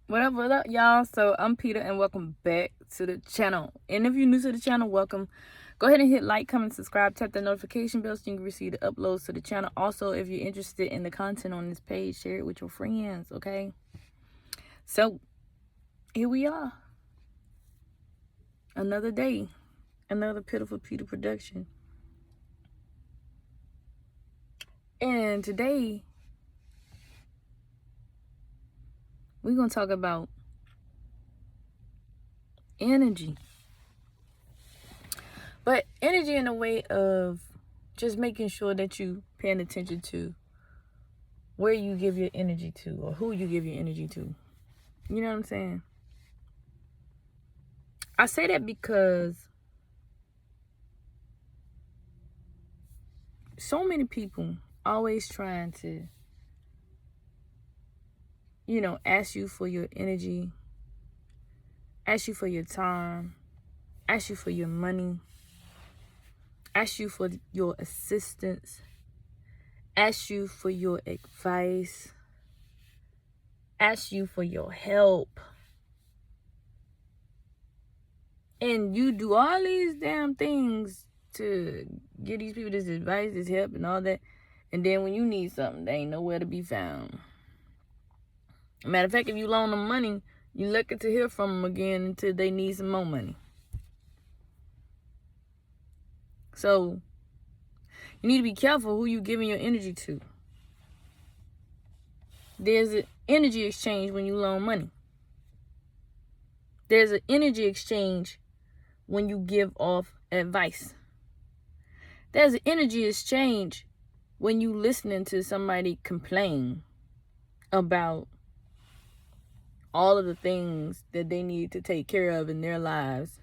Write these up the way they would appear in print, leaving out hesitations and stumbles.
What up, y'all? So I'm Peter, and welcome back to the channel. And if you're new to the channel, welcome. Go ahead and hit like, comment, subscribe, tap the notification bell so you can receive the uploads to the channel. Also, if you're interested in the content on this page, share it with your friends, okay? So here we are. Another day. Another Pitiful Peter production. And today, we're going to talk about energy. But energy in a way of just making sure that you paying attention to where you give your energy to or who you give your energy to. You know what I'm saying? I say that because so many people always trying to, ask you for your energy, ask you for your time, ask you for your money, ask you for your assistance, ask you for your advice, ask you for your help. And you do all these damn things to give these people this advice, this help, and all that. And then when you need something, they ain't nowhere to be found. Matter of fact, if you loan them money, you lucky to hear from them again until they need some more money. So you need to be careful who you giving your energy to. There's an energy exchange when you loan money. There's an energy exchange when you give off advice. There's an energy exchange when you listening to somebody complain about all of the things that they need to take care of in their lives.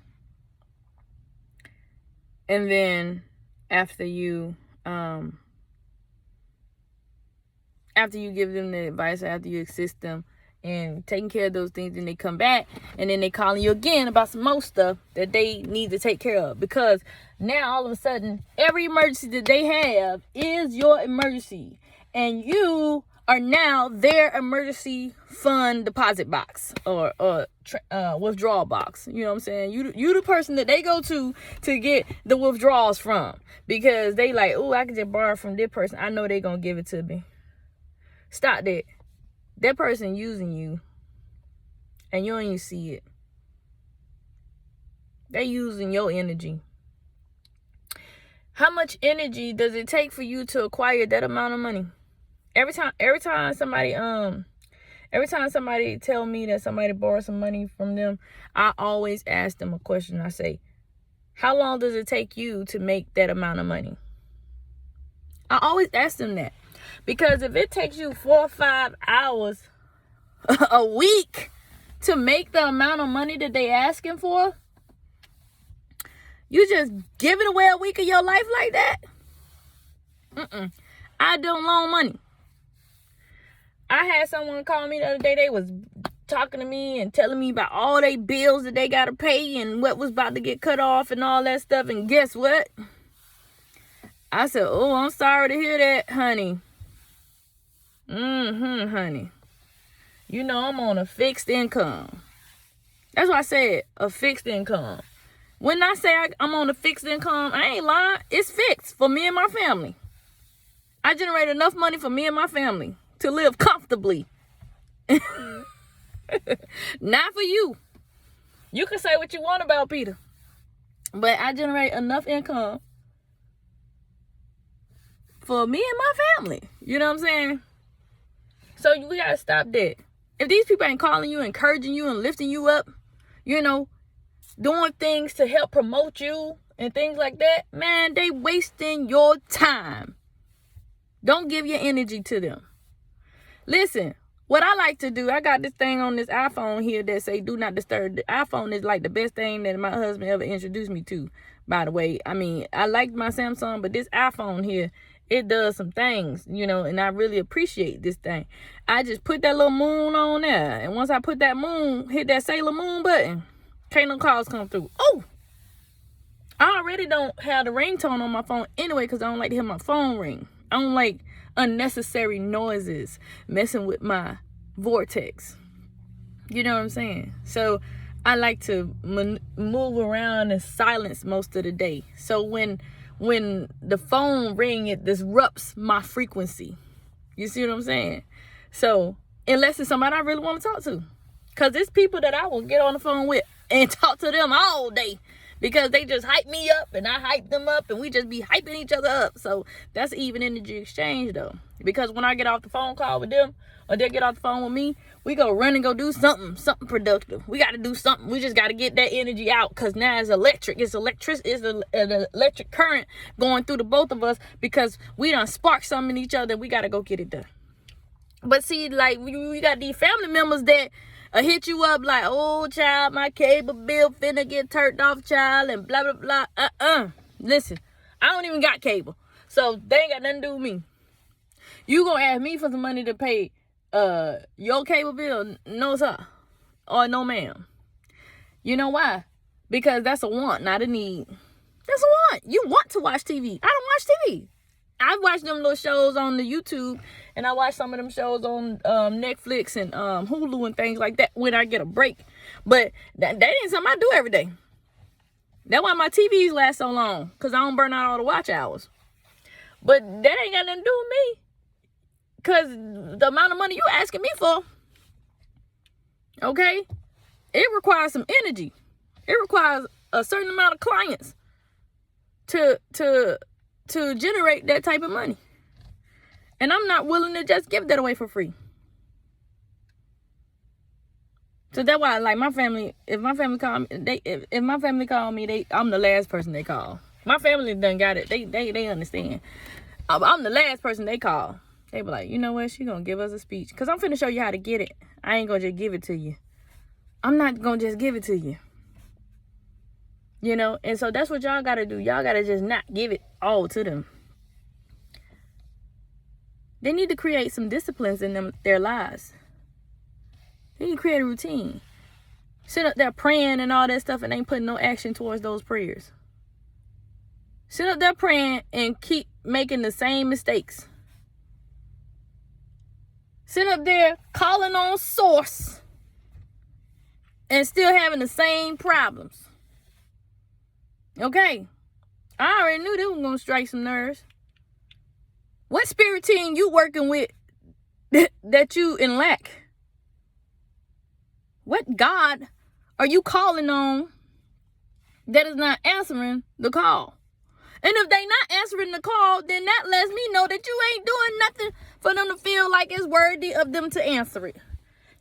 And then after you give them the advice, after you assist them and taking care of those things, then they come back and then they calling you again about some more stuff that they need to take care of. Because now all of a sudden, every emergency that they have is your emergency. And you are now their emergency fund deposit box or withdrawal box. You know what I'm saying? You the person that they go to get the withdrawals from. Because they like, oh, I can just borrow from this person. I know they gonna give it to me. Stop that. That person using you and you don't even see it. They using your energy. How much energy does it take for you to acquire that amount of money? Every time somebody tell me that somebody borrowed some money from them, I always ask them a question. I say, how long does it take you to make that amount of money? I always ask them that. Because if it takes you 4 or 5 hours a week to make the amount of money that they asking for, you just giving away a week of your life like that? I don't loan money. I had someone call me the other day. They was talking to me and telling me about all they bills that they got to pay and what was about to get cut off and all that stuff. And guess what? I said, oh, I'm sorry to hear that, honey. Honey. You know I'm on a fixed income. That's why I said a fixed income. When I say I'm on a fixed income, I ain't lying. It's fixed for me and my family. I generate enough money for me and my family to live comfortably. Not for you. You can say what you want about Peter. But I generate enough income for me and my family. You know what I'm saying? So we got to stop that. If these people ain't calling you, encouraging you, and lifting you up, doing things to help promote you and things like that, man, they wasting your time. Don't give your energy to them. Listen, what I like to do, I got this thing on this iPhone here that say do not disturb. The iPhone is like the best thing that my husband ever introduced me to, by the way. I mean, I liked my Samsung, but this iPhone here, it does some things, and I really appreciate this thing. I just put that little moon on there, and once I put that moon, hit that Sailor Moon button, can't no calls come through. Oh, I already don't have the ringtone on my phone anyway because I don't like to hear my phone ring. I don't like unnecessary noises messing with my vortex. You know what I'm saying? So I like to move around in silence most of the day. So when the phone ring, it disrupts my frequency. You see what I'm saying? So unless it's somebody I really want to talk to. Because it's people that I will get on the phone with and talk to them all day. Because they just hype me up and I hype them up and we just be hyping each other up. So that's even energy exchange though. Because when I get off the phone call with them or they get off the phone with me, we go run and go do something productive. We got to do something. We just got to get that energy out because now it's electric. It's an electric current going through the both of us because we done spark something in each other. We got to go get it done. But see, like we got these family members that hit you up like, oh, child, my cable bill finna get turned off, child, and blah, blah, blah. Listen, I don't even got cable. So they ain't got nothing to do with me. You gonna ask me for some money to pay your cable bill? No, sir. Or no, ma'am. You know why? Because that's a want, not a need. That's a want. You want to watch TV. I don't watch TV. I watch them little shows on the YouTube, and I watch some of them shows on Netflix and Hulu and things like that when I get a break. But that ain't something I do every day. That's why my TVs last so long, because I don't burn out all the watch hours. But that ain't got nothing to do with me, because the amount of money you asking me for, okay, it requires some energy. It requires a certain amount of clients to generate that type of money. And I'm not willing to just give that away for free. So that's why, like, my family, if my family call me, if my family call me, I'm the last person they call. My family done got it. They understand. I'm the last person they call. They be like, you know what? She gonna give us a speech. Because I'm finna show you how to get it. I ain't gonna just give it to you. I'm not gonna just give it to you. You know? And so that's what y'all gotta do. Y'all gotta just not give it all to them. They need to create some disciplines in their lives. They need to create a routine. Sit up there praying and all that stuff and ain't putting no action towards those prayers. Sit up there praying and keep making the same mistakes. Sit up there calling on source and still having the same problems. Okay? I already knew they was going to strike some nerves. What spirit team you working with that you in lack? What God are you calling on that is not answering the call? And if they not answering the call, then that lets me know that you ain't doing nothing for them to feel like it's worthy of them to answer it.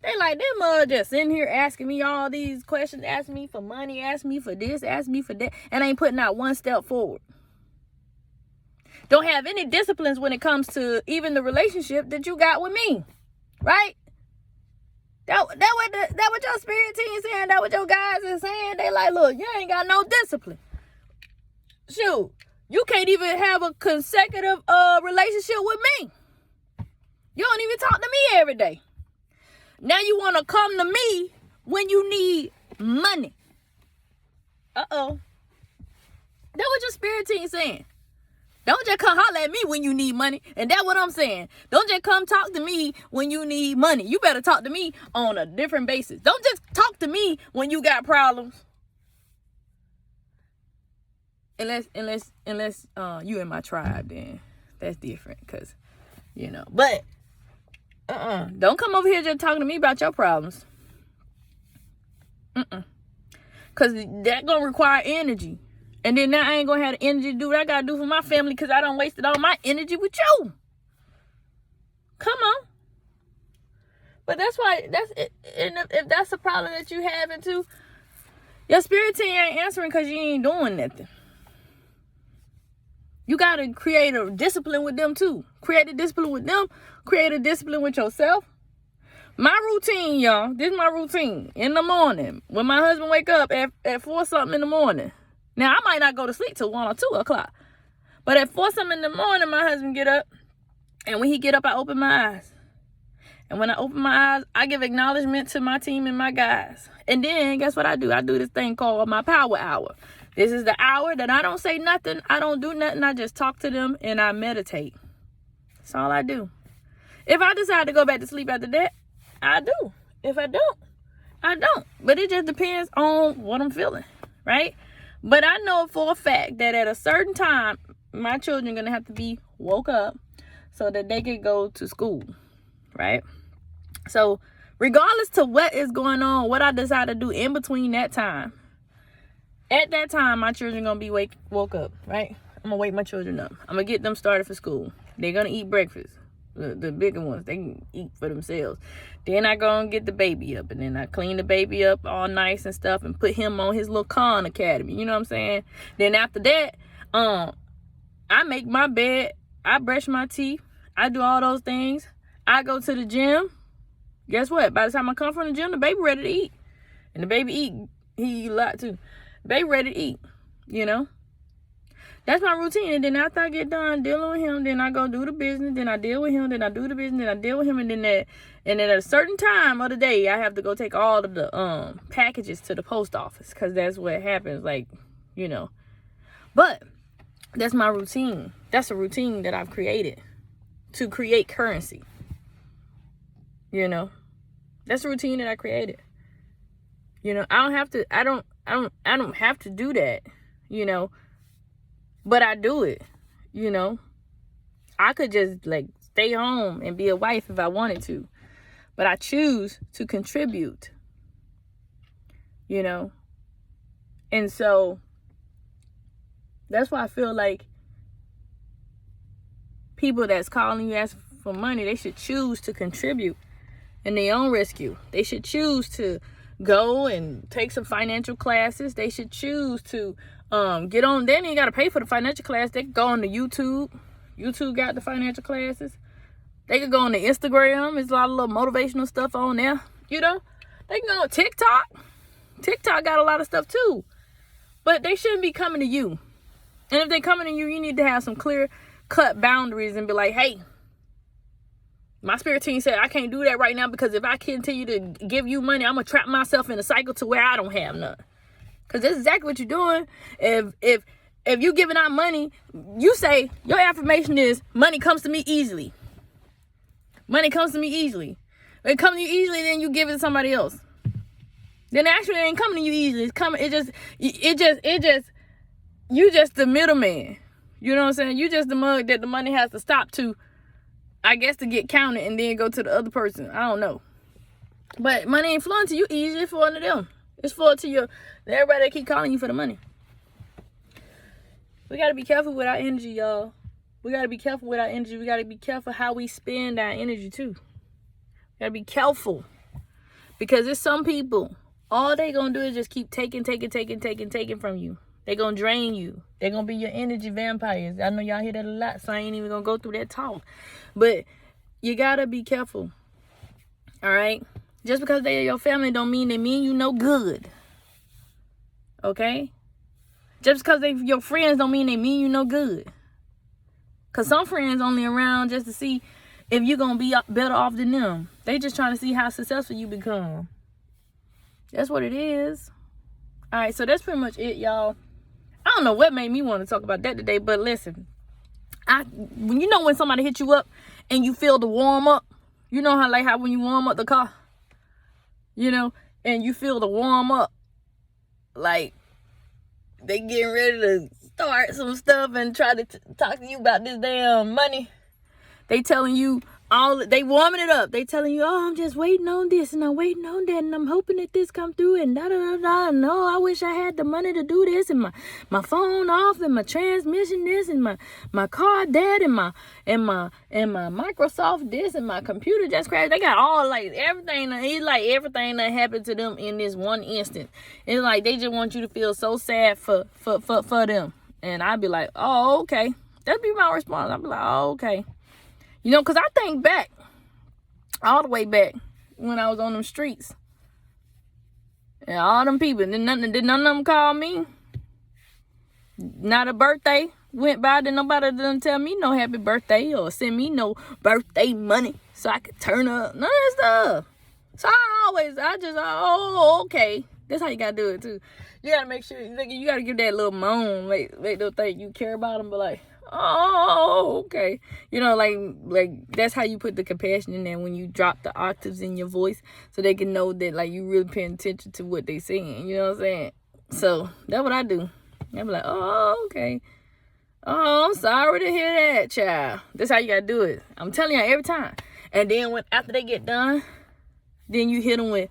They like, them just in here asking me all these questions, asking me for money, asking me for this, asking me for that, and ain't putting out one step forward. Don't have any disciplines when it comes to even the relationship that you got with me. Right? That what your spirit team saying, that what your guys is saying. They like, look, you ain't got no discipline. Shoot, you can't even have a consecutive relationship with me. You don't even talk to me every day. Now you want to come to me when you need money. Uh-oh. That's what your spirit team saying. Don't just come holler at me when you need money. And that's what I'm saying. Don't just come talk to me when you need money. You better talk to me on a different basis. Don't just talk to me when you got problems. Unless you in my tribe, then that's different. Because, you know. But, don't come over here just talking to me about your problems. Because that's going to require energy. And then now I ain't going to have the energy to do what I got to do for my family because I done wasted all my energy with you. Come on. But that's why, that's it. And if that's a problem that you having too, your spirit team ain't answering because you ain't doing nothing. You got to create a discipline with them too. Create a discipline with them. Create a discipline with yourself. My routine, y'all, this is my routine. In the morning, when my husband wake up at 4 something in the morning. Now, I might not go to sleep till 1 or 2 o'clock. But at 4 something in the morning, my husband get up. And when he get up, I open my eyes. And when I open my eyes, I give acknowledgement to my team and my guys. And then, guess what I do? I do this thing called my power hour. This is the hour that I don't say nothing. I don't do nothing. I just talk to them and I meditate. That's all I do. If I decide to go back to sleep after that, I do. If I don't, I don't. But it just depends on what I'm feeling, right? But I know for a fact that at a certain time, my children are going to have to be woke up so that they can go to school, right? So regardless to what is going on, what I decide to do in between that time, at that time, my children going to be woke up, right? I'm going to wake my children up. I'm going to get them started for school. They're going to eat breakfast. The bigger ones, they can eat for themselves. Then I go and get the baby up, and then I clean the baby up all nice and stuff and put him on his little Khan Academy. You know what I'm saying? Then after that, I make my bed. I brush my teeth. I do all those things. I go to the gym. Guess what? By the time I come from the gym, the baby ready to eat. And the baby he eat a lot too. The baby ready to eat, you know? That's my routine. And then after I get done dealing with him, then I go do the business. Then I deal with him. Then I do the business. Then I deal with him. And then at a certain time of the day, I have to go take all of the packages to the post office. Because that's what happens. Like, you know. But that's my routine. That's a routine that I've created to create currency. You know. That's a routine that I created. You know, I don't have to do that, you know. But I do it, you know. I could just like stay home and be a wife if I wanted to. But I choose to contribute, you know. And so that's why I feel like people that's calling you asking for money, they should choose to contribute in their own rescue. They should choose to go and take some financial classes. They should choose to get on. They ain't got to pay for the financial class. They can go on to YouTube. YouTube got the financial classes. They could go on the Instagram. There's a lot of little motivational stuff on there. You know, they can go on TikTok. TikTok got a lot of stuff too. But they shouldn't be coming to you. And if they coming to you, you need to have some clear cut boundaries and be like, hey, my spirit team said I can't do that right now because if I continue to give you money, I'm going to trap myself in a cycle to where I don't have none. Because that's exactly what you're doing. If you giving out money, you say your affirmation is money comes to me easily. Money comes to me easily. When it comes to you easily, then you give it to somebody else. Then actually it ain't coming to you easily. It's coming. You just the middleman. You know what I'm saying? You just the mug that the money has to stop to, I guess, to get counted and then go to the other person. I don't know. But money ain't flowing to you easy. It's for one of them. It's for everybody that keep calling you for the money. We got to be careful with our energy, y'all. We got to be careful with our energy. We got to be careful how we spend our energy, too. We got to be careful. Because there's some people, all they going to do is just keep taking from you. They going to drain you. They going to be your energy vampires. I know y'all hear that a lot, so I ain't even going to go through that talk. But you got to be careful. All right? Just because they are your family don't mean they mean you no good. Okay? Just because they your friends don't mean they mean you no good. Because some friends only around just to see if you're going to be better off than them. They just trying to see how successful you become. That's what it is. All right, so that's pretty much it, y'all. I don't know what made me want to talk about that today, but listen. When somebody hits you up and you feel the warm up, you know how when you warm up the car, you know, and you feel the warm up, like they getting ready to start some stuff and try to talk to you about this damn money. They telling you they warming it up. They telling you, oh, I'm just waiting on this and I'm waiting on that and I'm hoping that this come through and da-da-da-da. No, I wish I had the money to do this and my phone off and my transmission this and my car that and my Microsoft this and my computer just crashed. They got all everything. It's like everything that happened to them in this one instant. It's like they just want you to feel so sad for them. And I'd be like, oh, okay. That'd be my response. I'd be like, oh, okay. You know, because I think back, all the way back, when I was on them streets. And all them people, did none of them call me? Not a birthday went by, did nobody done tell me no happy birthday or send me no birthday money so I could turn up. None of that stuff. So okay. That's how you got to do it, too. You got to make sure, you got to give that little moan, make them think you care about them, but like, oh, okay. You know, like that's how you put the compassion in there when you drop the octaves in your voice, so they can know that like you really paying attention to what they saying. You know what I'm saying? So that's what I do. I be like, oh, okay. Oh, I'm sorry to hear that, child. That's how you gotta do it. I'm telling you every time. And then after they get done, then you hit them with,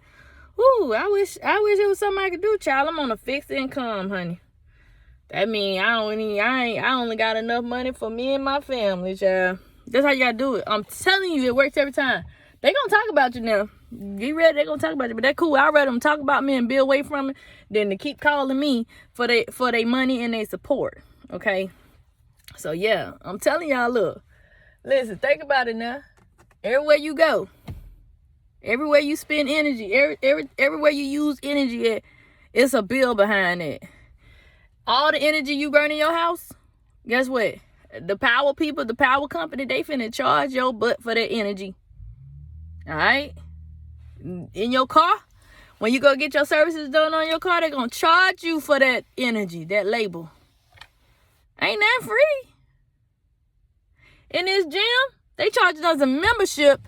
ooh, I wish it was something I could do, child. I'm on a fixed income, honey. That mean I only got enough money for me and my family, child. That's how you gotta do it. I'm telling you, it works every time. They gonna talk about you now. Get ready, they gonna talk about you. But that's cool. I'd rather them talk about me and be away from it than to keep calling me for their money and their support. Okay? So yeah, I'm telling y'all, look. Listen, think about it now. Everywhere you go, everywhere you spend energy, everywhere you use energy at, it's a bill behind it. All the energy you burn in your house, guess what? The power people, the power company, they finna charge your butt for that energy. All right? In your car, when you go get your services done on your car, they're gonna charge you for that energy, that label. Ain't that free? In this gym, they charging us a membership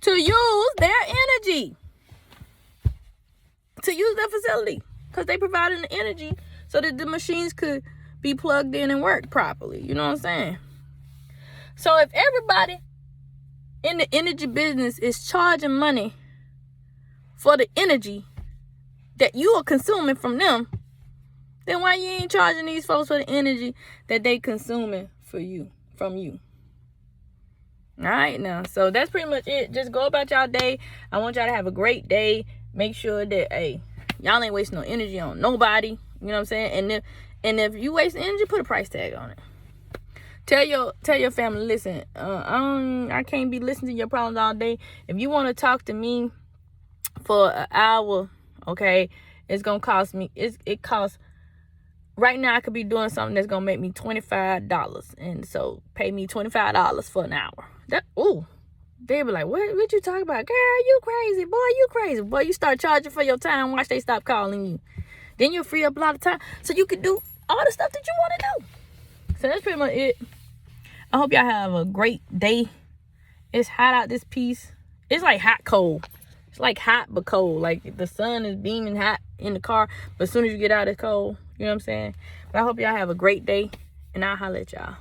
to use their energy, to use their facility, because they providing the energy so that the machines could be plugged in and work properly. You know what I'm saying? So if everybody in the energy business is charging money for the energy that you are consuming from them, then why you ain't charging these folks for the energy that they consuming from you? All right, now. So that's pretty much it. Just go about y'all day. I want y'all to have a great day. Make sure that, hey, y'all ain't wasting no energy on nobody. You know what I'm saying? And if you waste energy, put a price tag on it. Tell your family, listen, I can't be listening to your problems all day. If you want to talk to me for an hour, okay, it's gonna cost me. It costs. Right now, I could be doing something that's gonna make me $25, and so pay me $25 for an hour. They be like, what you talking about, girl? You crazy, boy? You crazy, boy? You start charging for your time. Watch they stop calling you. Then you'll free up a lot of time, so you can do all the stuff that you want to do. So that's pretty much it. I hope y'all have a great day. It's hot out this piece. It's like hot cold. It's like hot but cold. Like the sun is beaming hot in the car, but as soon as you get out, it's cold. You know what I'm saying? But I hope y'all have a great day, and I'll holler at y'all.